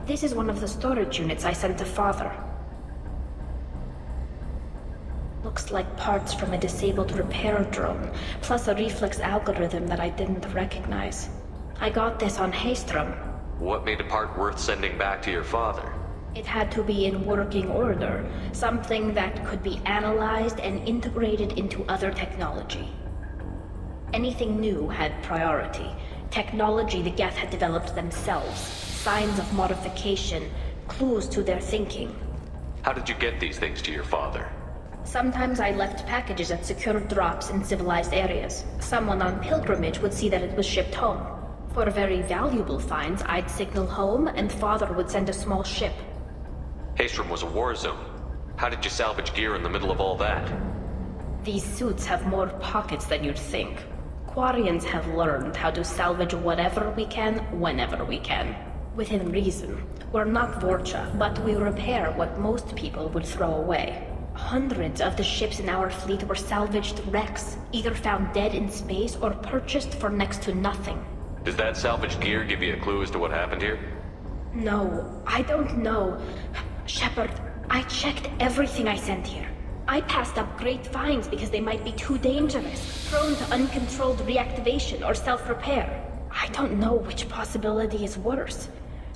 This is one of the storage units I sent to Father. Looks like parts from a disabled repair drone, plus a reflex algorithm that I didn't recognize. I got this on Haystrom. What made a part worth sending back to your father? It had to be in working order, something that could be analyzed and integrated into other technology. Anything new had priority. Technology the Geth had developed themselves, signs of modification, clues to their thinking. How did you get these things to your father? Sometimes I left packages at secure drops in civilized areas. Someone on pilgrimage would see that it was shipped home. For very valuable finds, I'd signal home, and Father would send a small ship. Haystrom was a war zone. How did you salvage gear in the middle of all that? These suits have more pockets than you'd think. Quarians have learned how to salvage whatever we can, whenever we can. Within reason. We're not Vorcha, but we repair what most people would throw away. Hundreds of the ships in our fleet were salvaged wrecks, either found dead in space or purchased for next to nothing. Does that salvaged gear give you a clue as to what happened here? No, I don't know. Shepard, I checked everything I sent here. I passed up great finds because they might be too dangerous, prone to uncontrolled reactivation or self-repair. I don't know which possibility is worse.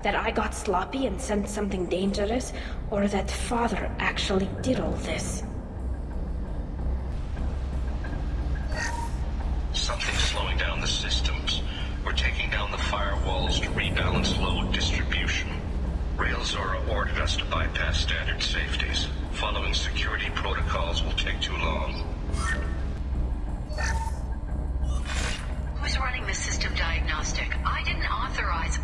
That I got sloppy and sent something dangerous, or that Father actually did all this. Something's slowing down the systems. We're taking down the firewalls to rebalance load distribution. Tali'Zorah ordered us to bypass standard safeties. Following security protocols will take too long. Who's running the system diagnostic? I didn't authorize...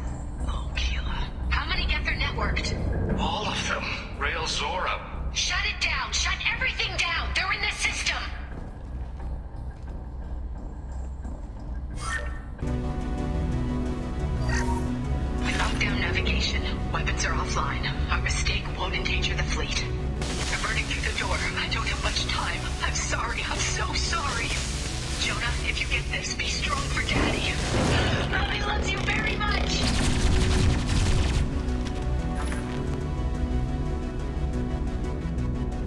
Oh, Keela. How many Geth are networked? All of them. Tali'Zorah. Shut it down! Shut everything down! They're in the system! Lock down navigation. Weapons are offline. Our mistake won't endanger the fleet. They're burning through the door. I don't have much time. I'm sorry. I'm so sorry. Jonah, if you get this, be strong for Daddy. Mommy loves you very much.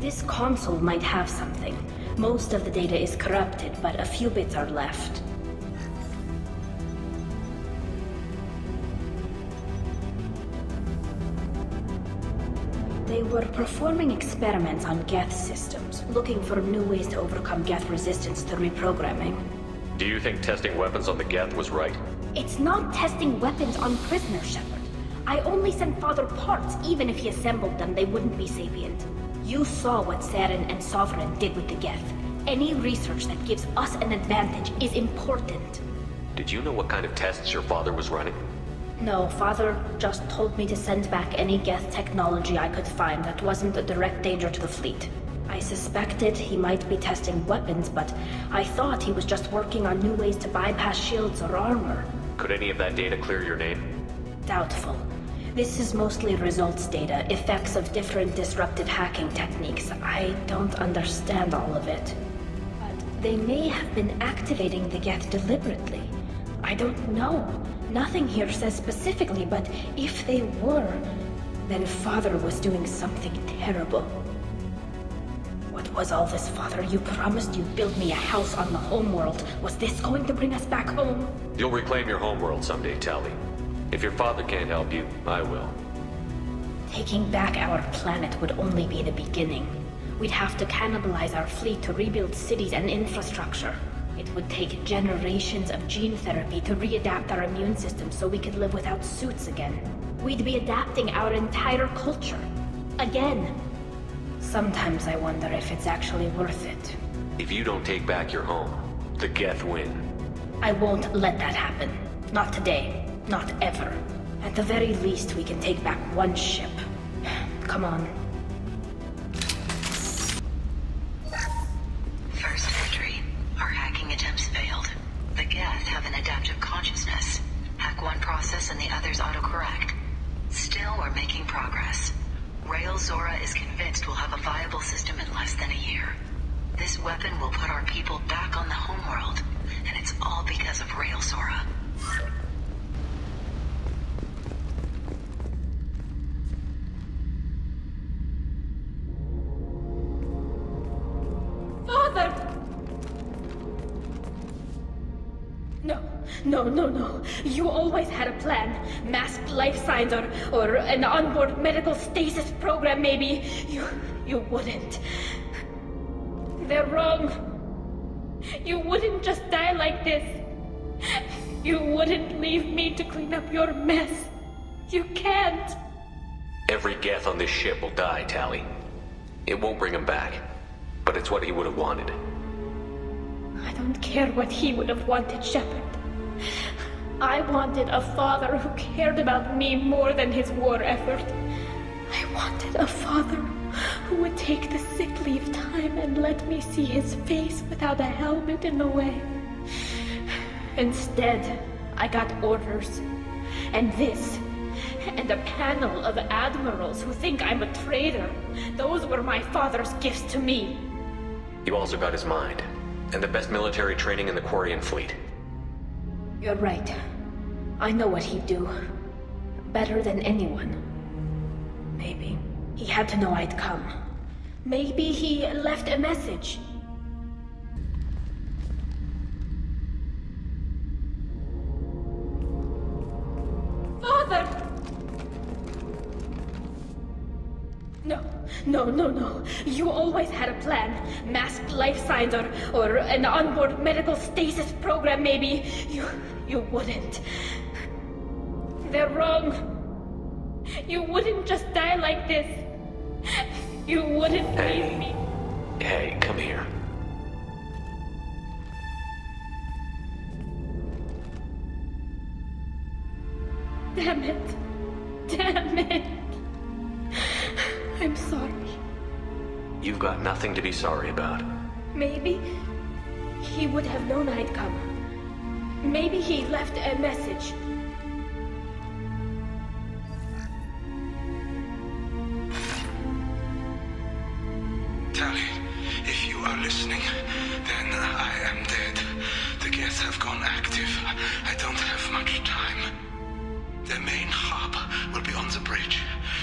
This console might have something. Most of the data is corrupted, but a few bits are left. They were performing experiments on Geth systems, looking for new ways to overcome Geth resistance to reprogramming. Do you think testing weapons on the Geth was right? It's not testing weapons on prisoners, Shepard. I only sent Father parts. Even if he assembled them, they wouldn't be sapient. You saw what Saren and Sovereign did with the Geth. Any research that gives us an advantage is important. Did you know what kind of tests your father was running? No, Father just told me to send back any Geth technology I could find that wasn't a direct danger to the fleet. I suspected he might be testing weapons, but I thought he was just working on new ways to bypass shields or armor. Could any of that data clear your name? Doubtful. This is mostly results data, effects of different disruptive hacking techniques. I don't understand all of it. But they may have been activating the Geth deliberately. I don't know. Nothing here says specifically, but if they were, then Father was doing something terrible. What was all this, Father? You promised you'd build me a house on the homeworld. Was this going to bring us back home? You'll reclaim your homeworld someday, Tali. If your father can't help you, I will. Taking back our planet would only be the beginning. We'd have to cannibalize our fleet to rebuild cities and infrastructure. It would take generations of gene therapy to readapt our immune system so we could live without suits again. We'd be adapting our entire culture. Again. Sometimes I wonder if it's actually worth it. If you don't take back your home, the Geth win. I won't let that happen. Not today. Not ever. At the very least, we can take back one ship. Come on. First entry. Our hacking attempts failed. The Geth have an adaptive consciousness. Hack one process and the others autocorrect. Still, we're making progress. Tali'Zorah is convinced we'll have a viable system in less than a year. This weapon will put our people back on the homeworld, and it's all because of Tali'Zorah. No. You always had a plan. Masked life signs or an onboard medical stasis program, maybe. You wouldn't. They're wrong. You wouldn't just die like this. You wouldn't leave me to clean up your mess. You can't. Every Geth on this ship will die, Tali. It won't bring him back, but it's what he would have wanted. I don't care what he would have wanted, Shepard. I wanted a father who cared about me more than his war effort. I wanted a father who would take the sick leave time and let me see his face without a helmet in the way. Instead, I got orders. And this. And a panel of admirals who think I'm a traitor. Those were my father's gifts to me. You also got his mind, and the best military training in the Quarian fleet. You're right. I know what he'd do. Better than anyone. Maybe he had to know I'd come. Maybe he left a message. Father! No. You always had a plan. Masked life signs or an onboard medical stasis program, maybe. You wouldn't. They're wrong. You wouldn't just die like this. You wouldn't leave me. Hey, come here. Damn it. I'm sorry. You've got nothing to be sorry about. Maybe he would have known I'd come. Maybe he left a message. Tali, if you are listening, then I am dead. The Geth have gone active. I don't have much time. The main hub will be on the bridge.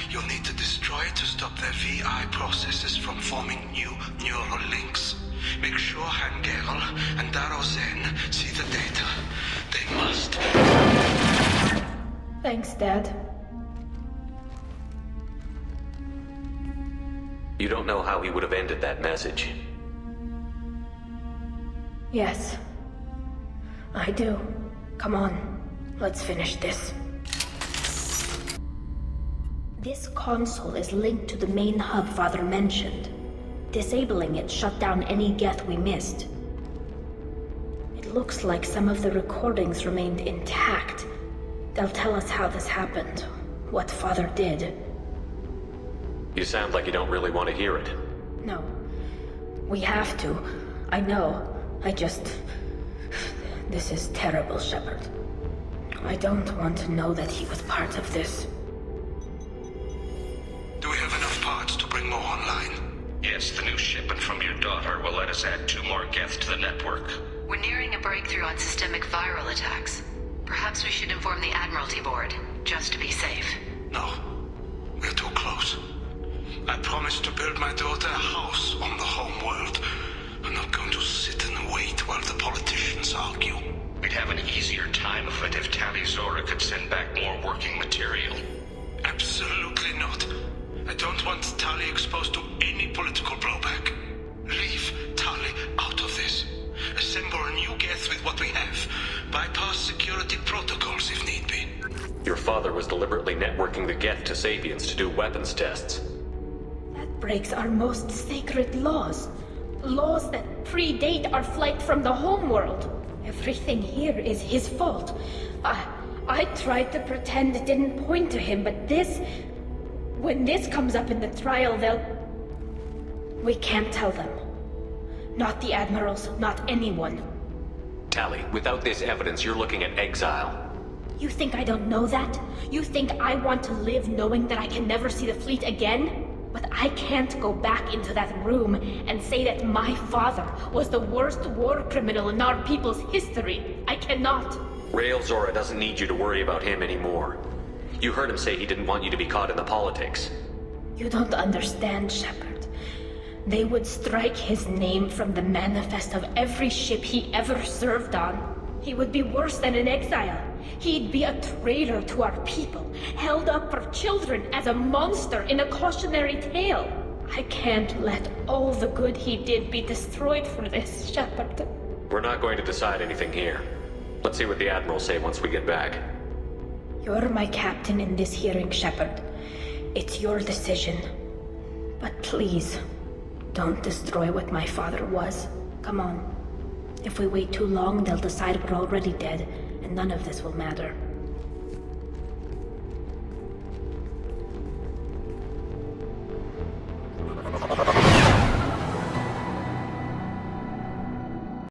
You'll need to destroy it to stop their VI processes from forming new neural links. Make sure Hangerl and Darozen see the data. They must. Thanks, Dad. You don't know how he would have ended that message. Yes. I do. Come on. Let's finish this. This console is linked to the main hub Father mentioned. Disabling it shut down any Geth we missed. It looks like some of the recordings remained intact. They'll tell us how this happened, what Father did. You sound like you don't really want to hear it. No. We have to. I know. This is terrible, Shepard. I don't want to know that he was part of this. Do we have enough parts to bring more online? Yes, the new shipment from your daughter will let us add 2 more Geth to the network. We're nearing a breakthrough on systemic viral attacks. Perhaps we should inform the Admiralty Board, just to be safe. No. We're too close. I promised to build my daughter a house on the home world. I'm not going to sit and wait while the politicians argue. We'd have an easier time of it if Tali'Zorah could send back more working material. Absolutely not. I don't want Tali exposed to any political blowback. Leave Tali out of this. Assemble a new Geth with what we have. Bypass security protocols if need be. Your father was deliberately networking the Geth to Sapiens to do weapons tests. That breaks our most sacred laws. Laws that predate our flight from the homeworld. Everything here is his fault. I tried to pretend it didn't point to him, but this... When this comes up in the trial, we can't tell them. Not the Admirals, not anyone. Tali, without this evidence, you're looking at exile. You think I don't know that? You think I want to live knowing that I can never see the fleet again? But I can't go back into that room and say that my father was the worst war criminal in our people's history. I cannot. Tali'Zorah doesn't need you to worry about him anymore. You heard him say he didn't want you to be caught in the politics. You don't understand, Shepard. They would strike his name from the manifest of every ship he ever served on. He would be worse than an exile. He'd be a traitor to our people, held up for children as a monster in a cautionary tale. I can't let all the good he did be destroyed for this, Shepard. We're not going to decide anything here. Let's see what the Admirals say once we get back. You're my captain in this hearing, Shepard. It's your decision. But please, don't destroy what my father was. Come on. If we wait too long, they'll decide we're already dead, and none of this will matter.